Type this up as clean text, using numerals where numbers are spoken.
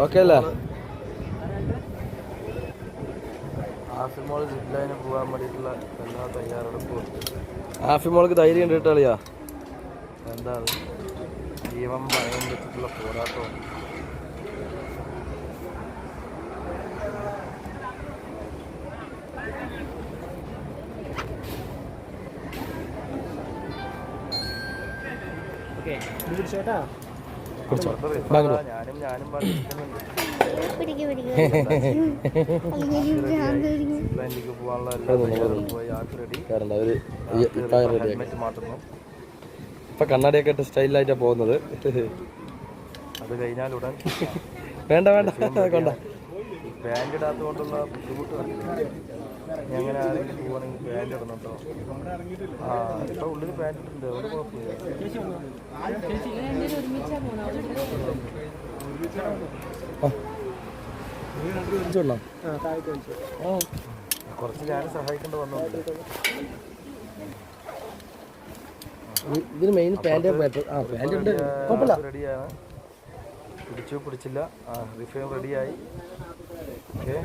Okay അല്ലേ? ആഫിമോള് ജില്ലയിന് പോകാൻ വേണ്ടിയിട്ടുള്ള എല്ലാ തയ്യാറെടുപ്പും. ആഫിമോൾക്ക് ധൈര്യം ഉണ്ട് കളിയാ. എന്താ ജീവൻ ഭയം വെച്ചിട്ടുള്ള പോരാട്ടം. ഞാനും ഹെൽമെറ്റ് മാറ്റുന്നു. ഇപ്പൊ കണ്ണാടിയൊക്കെ ഇട്ട് സ്റ്റൈലായിട്ടാ പോകുന്നത്. അത് കഴിഞ്ഞാൽ ഉടൻ വേണ്ട വേണ്ട കൊണ്ട പാൻറ് ഇടാത്തത് കൊണ്ടുള്ള ബുദ്ധിമുട്ട് എങ്ങനെ ആരെങ്കിലും പോവാണെങ്കിൽ പാൻറ് ഇടുന്നുണ്ടോ? ഇപ്പൊ ഉള്ളിൽ പാൻറ് ഇട്ടുണ്ട്, അവിടെ കുഴപ്പമില്ല. കുറച്ച് ഞാൻ സഹായിക്കേണ്ടി വന്നോണ്ട്. ഇതിന് മെയിൻ പാൻറ് റെഡിയാണ്. പിടിച്ചില്ല. റിഫൈൻ റെഡിയായി. ഓക്കെ.